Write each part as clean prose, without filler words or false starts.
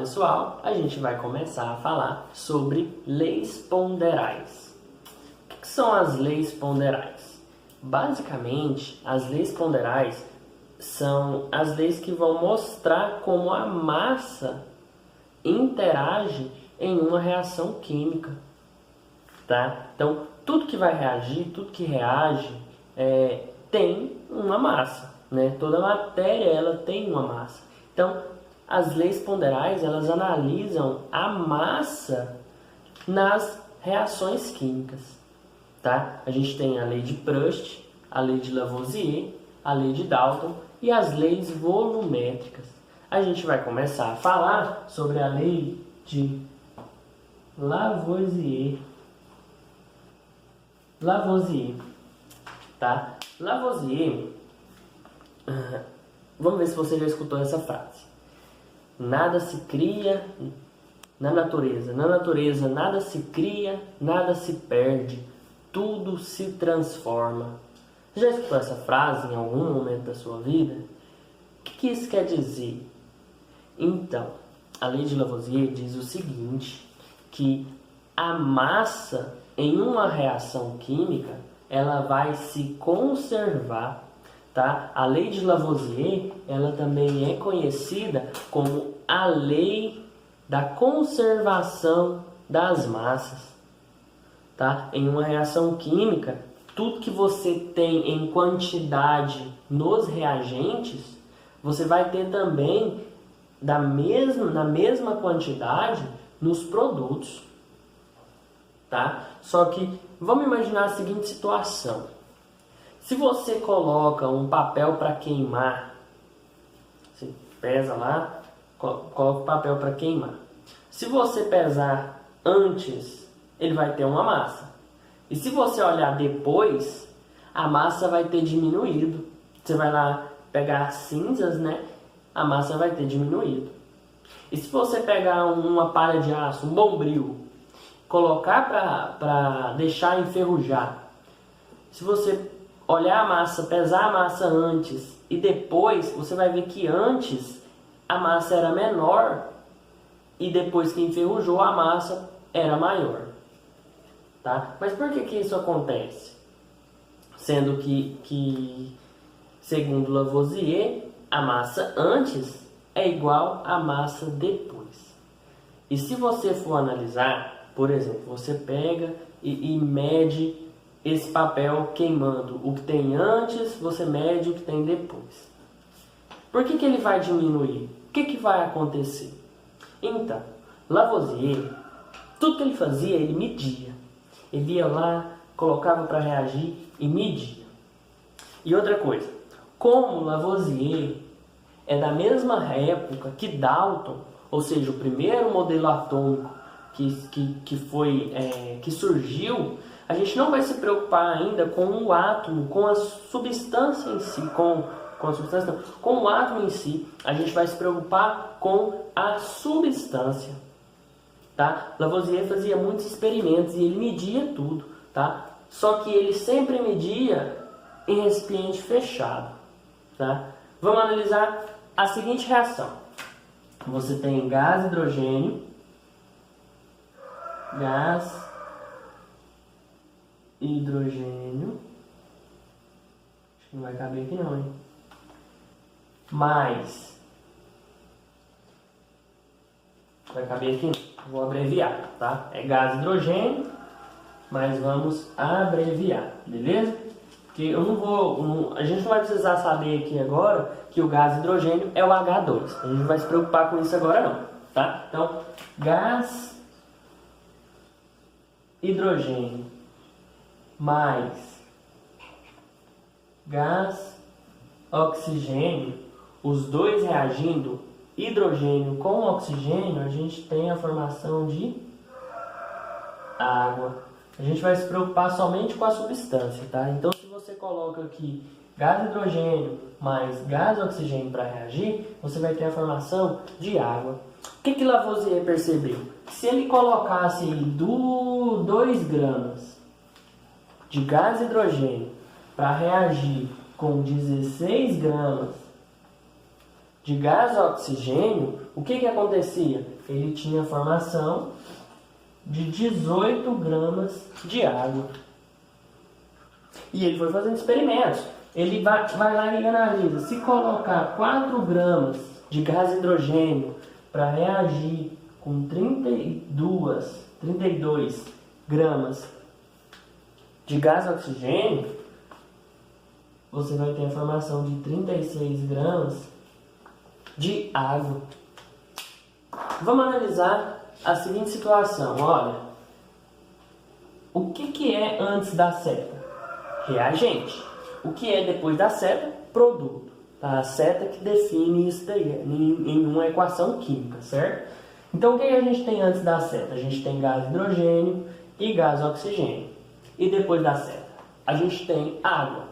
pessoal, a gente vai começar a falar sobre leis ponderais. O que são as leis ponderais? Basicamente, as leis ponderais são as leis que vão mostrar como a massa interage em uma reação química, tá? Então, tudo que vai reagir, tudo que reage tem uma massa, né? Toda matéria ela tem uma massa. Então, as leis ponderais elas analisam a massa nas reações químicas, tá? A gente tem a lei de Proust, a lei de Lavoisier, a lei de Dalton e as leis volumétricas. A gente vai começar a falar sobre a lei de Lavoisier. Tá? Lavoisier, vamos ver se você já escutou essa frase. Nada se cria na natureza. Na natureza nada se cria, nada se perde. Tudo se transforma. Você já escutou essa frase em algum momento da sua vida? O que isso quer dizer? Então, a lei de Lavoisier diz o seguinte, que a massa em uma reação química, ela vai se conservar, tá? A lei de Lavoisier, ela também é conhecida como a lei da conservação das massas, tá? Em uma reação química, tudo que você tem em quantidade nos reagentes, você vai ter também na mesma quantidade nos produtos, tá? Só que vamos imaginar a seguinte situação. Se você coloca um papel para queimar, você pesa lá, coloca o papel para queimar. Se você pesar antes, ele vai ter uma massa. E se você olhar depois, a massa vai ter diminuído. Você vai lá pegar as cinzas, né? A massa vai ter diminuído. E se você pegar uma palha de aço, um bombril, colocar para deixar enferrujar, se você olhar a massa, pesar a massa antes e depois, você vai ver que antes a massa era menor e depois que enferrujou a massa era maior, tá? Mas por que isso acontece? Sendo que segundo Lavoisier, a massa antes é igual à massa depois. E se você for analisar, por exemplo, você pega e mede esse papel queimando. O que tem antes, você mede o que tem depois. Por que ele vai diminuir? O que vai acontecer? Então, Lavoisier, tudo que ele fazia, ele media. Ele ia lá, colocava para reagir e media. E outra coisa, como Lavoisier é da mesma época que Dalton, ou seja, o primeiro modelo atômico que surgiu, a gente não vai se preocupar ainda com o átomo, com a substância em si, com o átomo em si. A gente vai se preocupar com a substância, tá? Lavoisier fazia muitos experimentos e ele media tudo, tá? Só que ele sempre media em recipiente fechado, tá? Vamos analisar a seguinte reação. Você tem gás hidrogênio, acho que não vai caber aqui não, hein? Mais, vai caber aqui não, vou abreviar, tá? É gás hidrogênio, mas vamos abreviar, beleza? Porque eu não vou, a gente não vai precisar saber aqui agora que o gás hidrogênio é o H2. A gente não vai se preocupar com isso agora não, tá? Então, gás hidrogênio mais gás oxigênio, os dois reagindo, hidrogênio com oxigênio, a gente tem a formação de água. A gente vai se preocupar somente com a substância, tá? Então, se você coloca aqui gás hidrogênio mais gás oxigênio para reagir, você vai ter a formação de água. O que Lavoisier percebeu? Se ele colocasse 2 gramas de gás hidrogênio para reagir com 16 gramas de gás oxigênio, o que acontecia? Ele tinha formação de 18 gramas de água. E ele foi fazendo experimentos. Ele vai lá e analisa. Se colocar 4 gramas de gás hidrogênio para reagir com 32 gramas de gás oxigênio, você vai ter a formação de 36 gramas de água. Vamos analisar a seguinte situação. Olha, o que é antes da seta? Reagente. O que é depois da seta? Produto. Tá? A seta que define isso daí em uma equação química, certo? Então o que a gente tem antes da seta? A gente tem gás hidrogênio e gás oxigênio. E depois da seta? A gente tem água.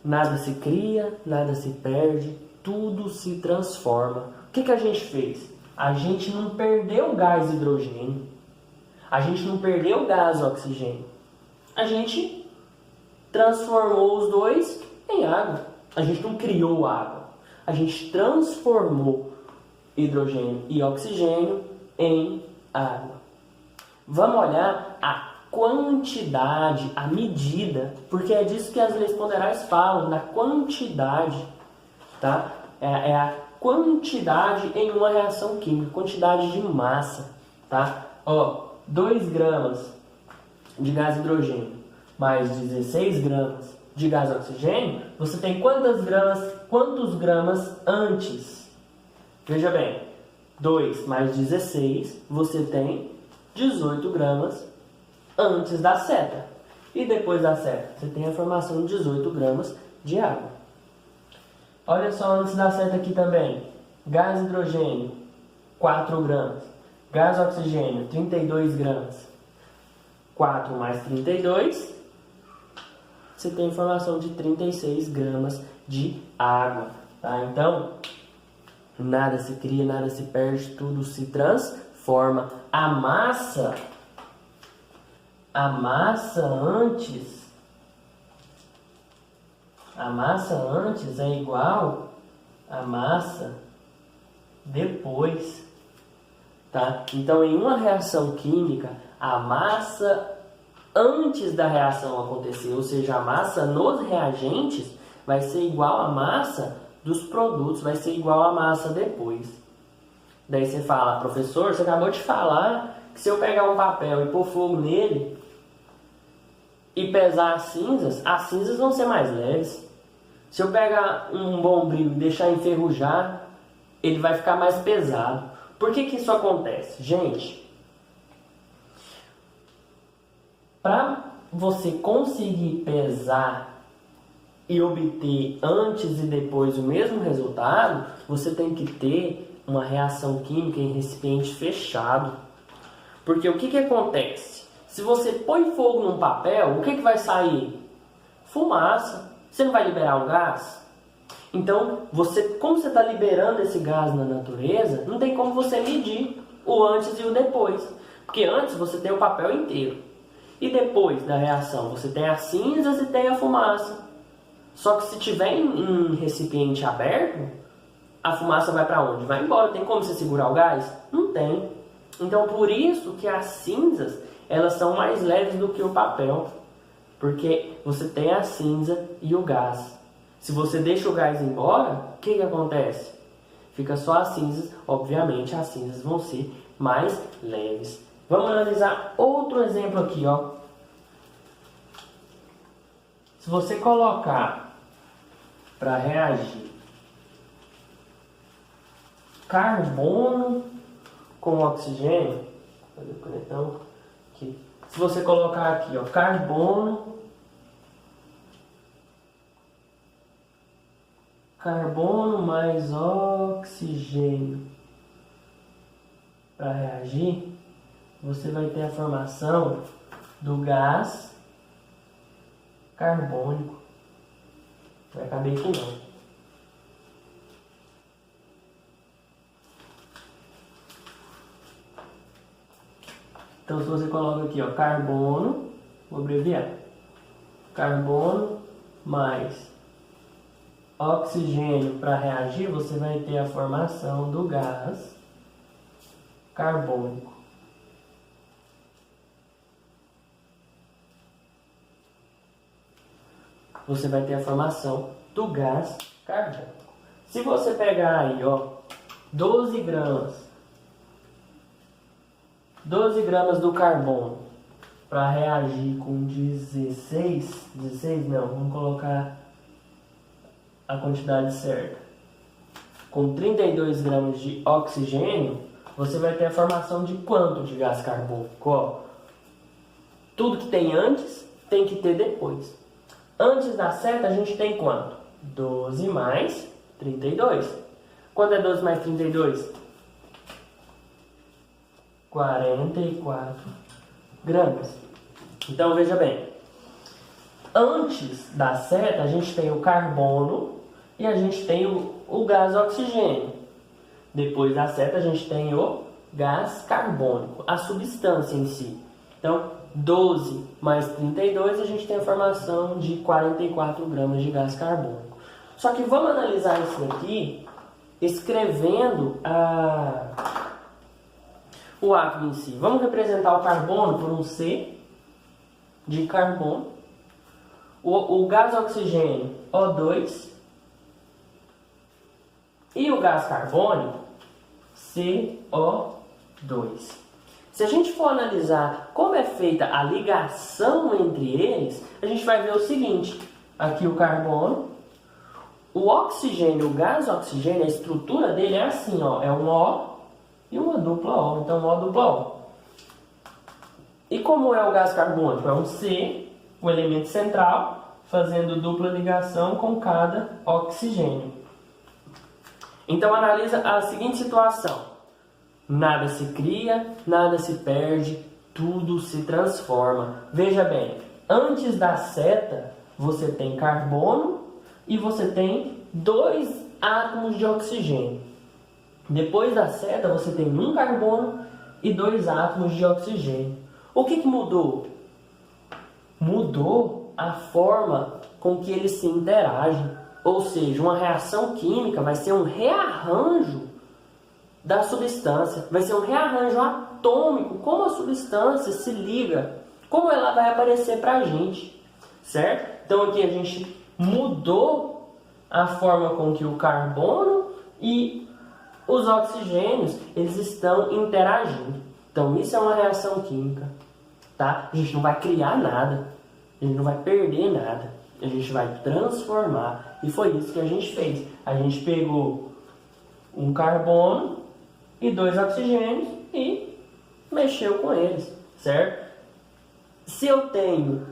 Nada se cria, nada se perde, tudo se transforma. O que a gente fez? A gente não perdeu o gás hidrogênio, a gente não perdeu o gás oxigênio. A gente transformou os dois em água. A gente não criou água, a gente transformou hidrogênio e oxigênio em água. Vamos olhar a quantidade, a medida, porque é disso que as leis ponderais falam, na quantidade, tá? É a quantidade em uma reação química, quantidade de massa, tá? 2 gramas de gás hidrogênio mais 16 gramas de gás oxigênio, você tem quantos gramas antes? Veja bem, 2 mais 16, você tem 18 gramas antes da seta. E depois da seta, você tem a formação de 18 gramas de água. Olha só antes da seta aqui também. Gás hidrogênio, 4 gramas. Gás oxigênio, 32 gramas. 4 mais 32, você tem a formação de 36 gramas de água. Tá? Então, nada se cria, nada se perde, tudo se transforma. A massa antes é igual à massa depois, tá? Então, em uma reação química, a massa antes da reação acontecer, ou seja, a massa nos reagentes, vai ser igual à massa dos produtos, vai ser igual à massa depois. Daí você fala, professor, você acabou de falar que se eu pegar um papel e pôr fogo nele e pesar as cinzas vão ser mais leves. Se eu pegar um bombril e deixar enferrujar, ele vai ficar mais pesado. Por que isso acontece? Gente, para você conseguir pesar e obter antes e depois o mesmo resultado, você tem que ter uma reação química em recipiente fechado. Porque o que acontece? Se você põe fogo num papel, o que vai sair? Fumaça. Você não vai liberar um gás? Então, como você está liberando esse gás na natureza, não tem como você medir o antes e o depois. Porque antes você tem o papel inteiro. E depois da reação, você tem as cinzas e tem a fumaça. Só que se tiver em recipiente aberto, a fumaça vai para onde? Vai embora. Tem como você segurar o gás? Não tem. Então, por isso que as cinzas, elas são mais leves do que o papel. Porque você tem a cinza e o gás. Se você deixa o gás embora, o que acontece? Fica só as cinzas. Obviamente, as cinzas vão ser mais leves. Vamos analisar outro exemplo aqui, ó. Se você colocar para reagir carbono com oxigênio, vou fazer o canetão aqui. Se você colocar aqui, ó, carbono mais oxigênio para reagir, você vai ter a formação do gás carbônico. Não vai caber aqui não. Então, se você coloca aqui, ó, carbono, vou abreviar, carbono mais oxigênio para reagir, você vai ter a formação do gás carbônico. Você vai ter a formação do gás carbônico. Se você pegar aí, ó, 12 gramas do carbono para reagir com 16 não, vamos colocar a quantidade certa. Com 32 gramas de oxigênio, você vai ter a formação de quanto de gás carbônico? Ó, tudo que tem antes tem que ter depois. Antes da seta a gente tem quanto? 12 mais 32. Quanto é 12 mais 32? 44 gramas. Então veja bem, antes da seta a gente tem o carbono e a gente tem o gás oxigênio. Depois da seta a gente tem o gás carbônico, a substância em si. Então 12 mais 32 a gente tem a formação de 44 gramas de gás carbônico. Só que vamos analisar isso aqui escrevendo o átomo em si. Vamos representar o carbono por um C de carbono, o gás oxigênio O2 e o gás carbônico CO2. Se a gente for analisar como é feita a ligação entre eles, a gente vai ver o seguinte: aqui o carbono, o oxigênio, o gás oxigênio, a estrutura dele é assim, ó, é um O e uma dupla O, então O dupla O. E como é o gás carbônico? É um C, o elemento central, fazendo dupla ligação com cada oxigênio. Então analisa a seguinte situação: nada se cria, nada se perde, tudo se transforma. Veja bem, antes da seta você tem carbono e você tem 2 átomos de oxigênio. Depois da seta você tem um carbono e 2 átomos de oxigênio. O que mudou? Mudou a forma com que eles se interagem. Ou seja, uma reação química vai ser um rearranjo da substância, vai ser um rearranjo atômico, como a substância se liga, como ela vai aparecer para a gente, certo? Então aqui a gente mudou a forma com que o carbono e os oxigênios eles estão interagindo. Então isso é uma reação química, tá? A gente não vai criar nada, a gente não vai perder nada, a gente vai transformar. E foi isso que a gente fez. A gente pegou um carbono e 2 oxigênios e mexeu com eles, certo? Se eu tenho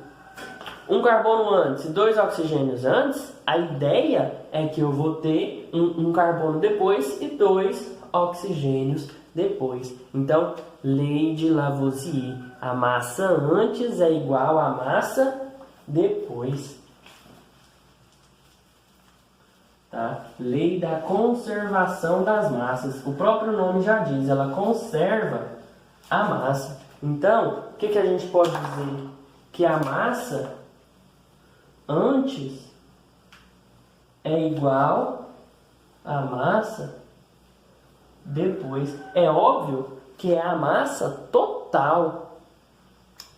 um carbono antes e 2 oxigênios antes, a ideia é que eu vou ter um carbono depois e 2 oxigênios depois. Então, lei de Lavoisier, a massa antes é igual à massa depois. Tá? Lei da conservação das massas. O próprio nome já diz, ela conserva a massa. Então, o que a gente pode dizer? Que a massa antes é igual à massa depois. É óbvio que é a massa total,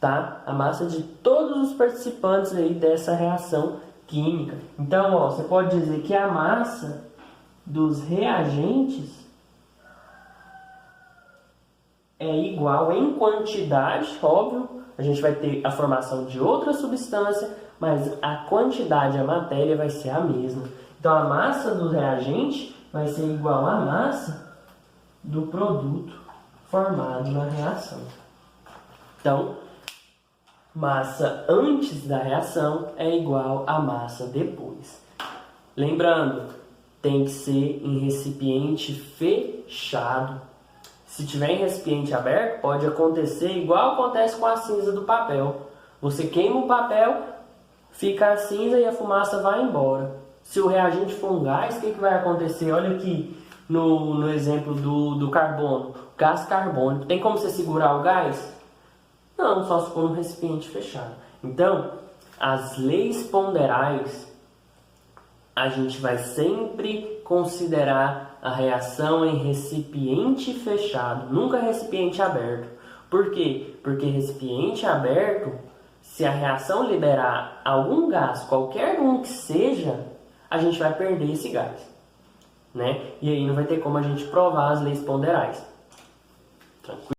tá? A massa de todos os participantes aí dessa reação química. Então, ó, você pode dizer que a massa dos reagentes é igual em quantidade, óbvio, a gente vai ter a formação de outra substância, mas a quantidade, a matéria vai ser a mesma. Então, a massa do reagente vai ser igual à massa do produto formado na reação. Então, massa antes da reação é igual à massa depois. Lembrando, tem que ser em recipiente fechado. Se tiver em recipiente aberto, pode acontecer igual acontece com a cinza do papel. Você queima o papel, fica a cinza e a fumaça vai embora. Se o reagente for um gás, o que vai acontecer? Olha aqui no exemplo do carbono, gás carbônico. Tem como você segurar o gás? Não, só se for um recipiente fechado. Então, as leis ponderais a gente vai sempre considerar a reação em recipiente fechado, nunca recipiente aberto. Por quê? Porque recipiente aberto, se a reação liberar algum gás, qualquer um que seja, a gente vai perder esse gás, né? E aí não vai ter como a gente provar as leis ponderais. Tranquilo?